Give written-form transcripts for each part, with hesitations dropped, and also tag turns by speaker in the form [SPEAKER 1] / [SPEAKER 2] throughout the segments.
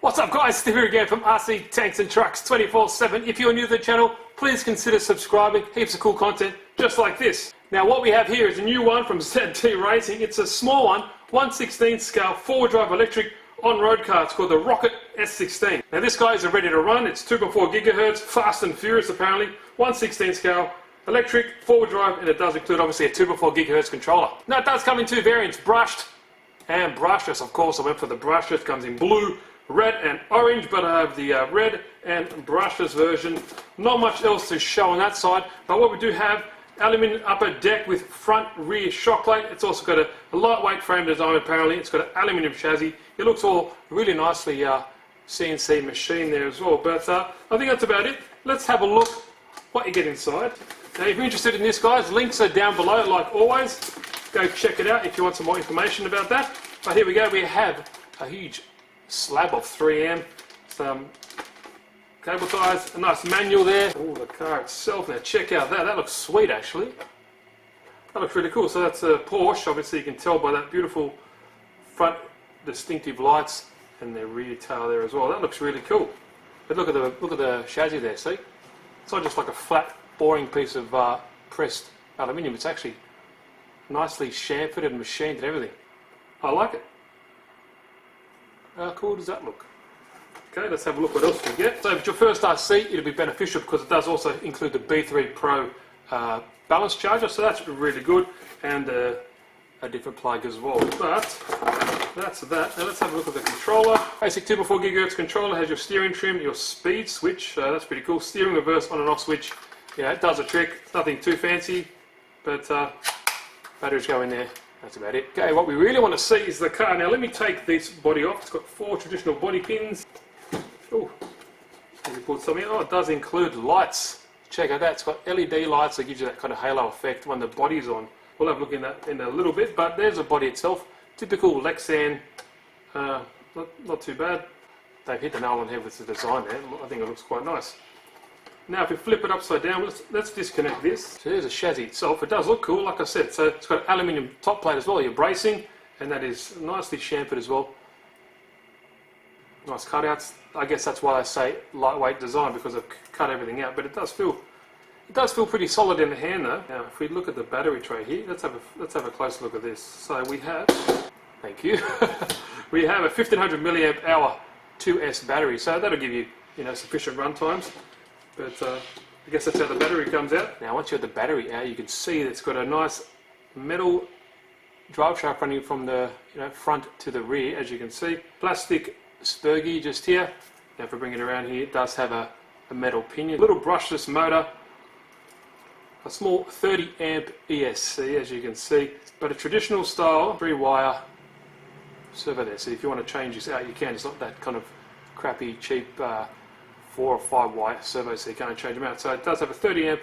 [SPEAKER 1] What's up guys, Steve here again from RC Tanks and Trucks 24/7. If you're new to the channel, please consider subscribing. Heaps of cool content just like this. Now what we have here is a new one from ZT Racing. It's a small one, 1/16 scale, 4-wheel drive electric on-road car. It's called the Rocket S16. Now this guy is ready to run. It's 2.4 gigahertz, fast and furious apparently, 1/16 scale, electric, 4-wheel drive, and it does include obviously a 2.4 gigahertz controller. Now it does come in two variants, brushed and brushless. Of course I went for the brushless. It comes in blue, red and orange, but I have the red and brushless version. Not much else to show on that side, but what we do have, aluminium upper deck with front rear shock plate. It's also got a lightweight frame design apparently. It's got an aluminium chassis. It looks all really nicely CNC machine there as well, but I think that's about it. Let's have a look what you get inside. Now if you're interested in this guys, links are down below like always. Go check it out if you want some more information about that. But here we go, we have a huge slab of 3M, some cable ties, a nice manual there. Oh, the car itself, now check out that, that looks sweet actually. That looks really cool. So that's a Porsche, obviously you can tell by that beautiful front distinctive lights and the rear tail there as well. That looks really cool. But look at the chassis there, see? It's not just like a flat, boring piece of pressed aluminium, it's actually nicely chamfered and machined and everything. I like it. How cool does that look? Okay, let's have a look what else we get. So if it's your first RC, it'll be beneficial because it does also include the B3 Pro balance charger, so that's really good, and a different plug as well. But that's that. Now let's have a look at the controller. Basic 2.4 gigahertz controller, has your steering trim, your speed switch, that's pretty cool. Steering reverse on and off switch, yeah, it does a trick. It's nothing too fancy, but batteries go in there. That's about it. Okay, what we really want to see is the car. Now let me take this body off. It's got 4 traditional body pins. Oh, let me put something. Oh, it does include lights. Check out that. It's got LED lights that gives you that kind of halo effect when the body's on. We'll have a look in that in a little bit, but there's the body itself. Typical Lexan, not too bad. They've hit the nail on the head with the design there. I think it looks quite nice. Now if we flip it upside down, let's disconnect this. So there's the chassis itself. It does look cool, like I said. So it's got an aluminium top plate as well, your bracing, and that is nicely chamfered as well. Nice cutouts. I guess that's why I say lightweight design, because I've cut everything out, but it does feel pretty solid in the hand though. Now if we look at the battery tray here, let's have a close look at this. So we have, thank you, we have a 1500 milliamp hour 2S battery, so that'll give you, sufficient run times. But I guess that's how the battery comes out. Now once you have the battery out, you can see that it's got a nice metal drive shaft running from the front to the rear, as you can see. Plastic spurgy just here. Now if I bring it around here, it does have a metal pinion. Little brushless motor. A small 30 amp ESC, as you can see. But a traditional style 3-wire servo there. So if you want to change this out, you can. It's not that kind of crappy, cheap 4 or 5 wire servos, so you can't change them out. So it does have a 30 amp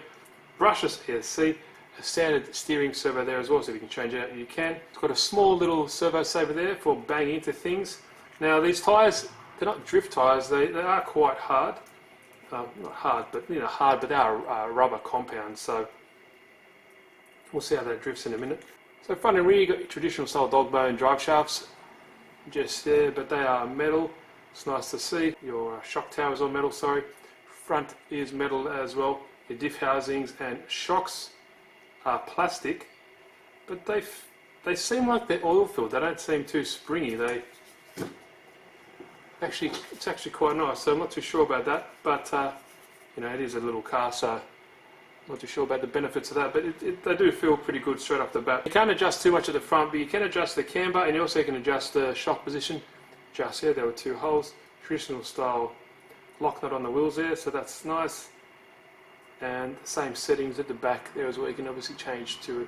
[SPEAKER 1] brushless ESC, a standard steering servo there as well, so if you can change it out, you can. It's got a small little servo saver there for banging into things. Now these tyres, they're not drift tyres, they are quite hard. Not hard, but hard, but they are rubber compounds, so we'll see how that drifts in a minute. So front and rear, you've got your traditional style dog bone drive shafts, just there, but they are metal. It's nice to see. Your shock tower is all metal, sorry. Front is metal as well. Your diff housings and shocks are plastic, but they seem like they're oil filled. They don't seem too springy. It's actually quite nice. So I'm not too sure about that, but it is a little car, so I'm not too sure about the benefits of that. But they do feel pretty good straight off the bat. You can't adjust too much at the front, but you can adjust the camber, and you also can adjust the shock position. Just here, there were 2 holes, traditional style lock nut on the wheels there, so that's nice. And the same settings at the back there as well. You can obviously change the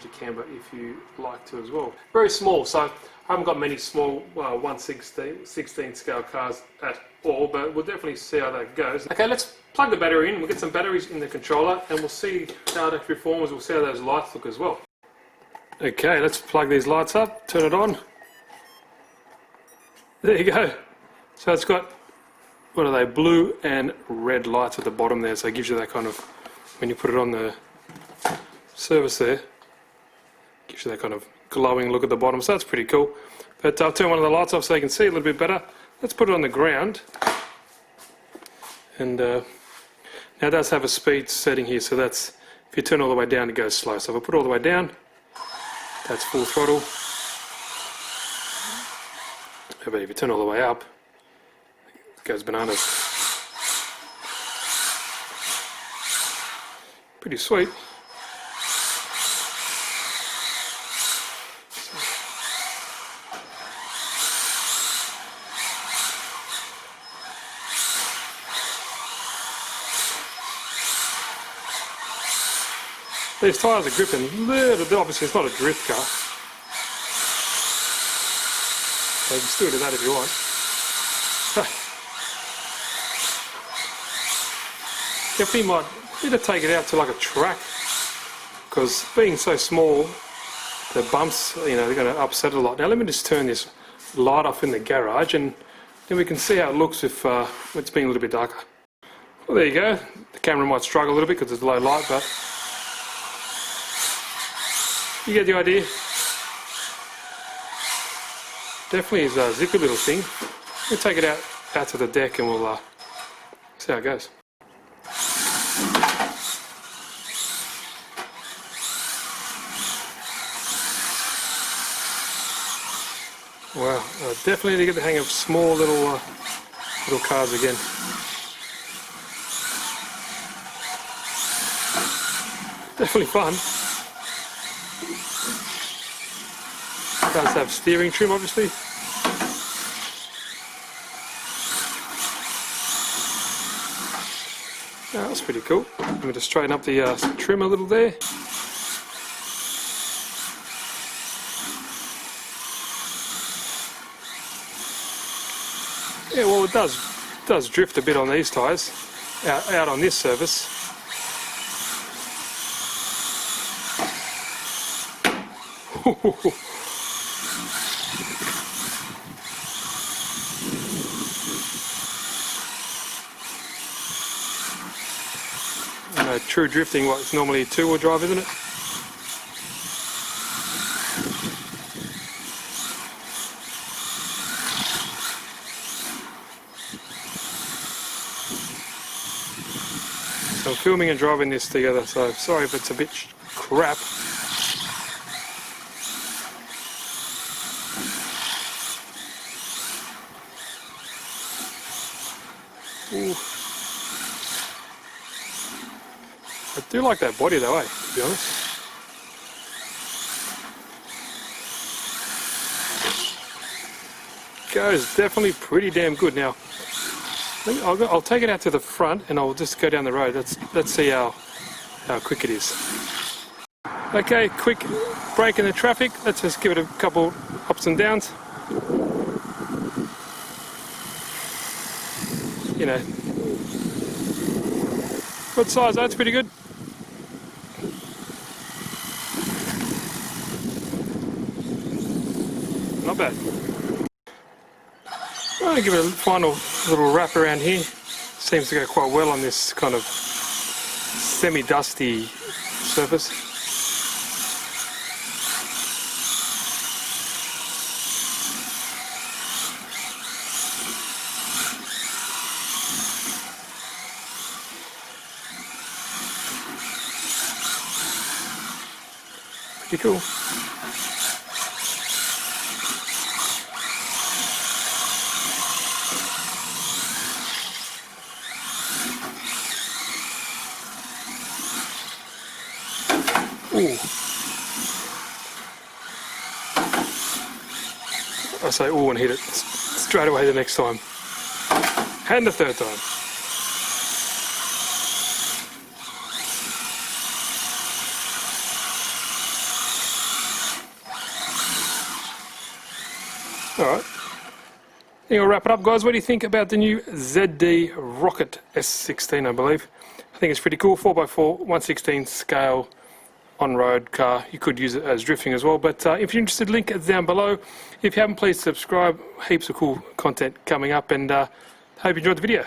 [SPEAKER 1] camber if you like to as well. Very small, so I haven't got many small 1/16 scale cars at all, but we'll definitely see how that goes. Okay, let's plug the battery in. We'll get some batteries in the controller, and we'll see how it actually performs. We'll see how those lights look as well. Okay, let's plug these lights up, turn it on. There you go. So it's got, what are they, blue and red lights at the bottom there, so it gives you that kind of, when you put it on the surface there, gives you that kind of glowing look at the bottom, so that's pretty cool. But I'll turn one of the lights off so you can see a little bit better. let's put it on the ground. And now it does have a speed setting here, so that's, if you turn all the way down it goes slow. So if I put it all the way down, that's full throttle. But if you turn all the way up, it goes bananas. Pretty sweet. These tyres are gripping a little bit. Obviously it's not a drift car, so you can still do that if you want. Definitely might need to take it out to like a track, because being so small, the bumps, you know, they're going to upset a lot. Now let me just turn this light off in the garage, and then we can see how it looks if it's being a little bit darker. Well, there you go. The camera might struggle a little bit because it's low light, but you get the idea. Definitely is a zippy little thing. We'll take it out to the deck and we'll see how it goes. Wow, definitely need to get the hang of small little cars again. Definitely fun. It does have steering trim, obviously. Oh, that's pretty cool. Let me just straighten up the trim a little there. Yeah, well, it does drift a bit on these tyres, out on this surface. You know, true drifting, what, it's normally two-wheel drive, isn't it? So I'm filming and driving this together, so sorry if it's a bit crap. Ooh. I do like that body though, to be honest. Goes definitely pretty damn good. Now, I'll take it out to the front and I'll just go down the road. Let's see how quick it is. Okay, quick break in the traffic. Let's just give it a couple ups and downs. You know, good size, that's pretty good. Not bad. I'm going to give it a final little wrap around here. Seems to go quite well on this kind of semi-dusty surface. Pretty cool. Ooh. I say ooh and hit it straight away the next time. And the third time. Alright, I think I'll wrap it up, guys. What do you think about the new ZD Rocket S16, I believe? I think it's pretty cool, 4x4, 1/16 scale on-road car. You could use it as drifting as well, but if you're interested, link is down below. If you haven't, please subscribe. Heaps of cool content coming up, and hope you enjoyed the video.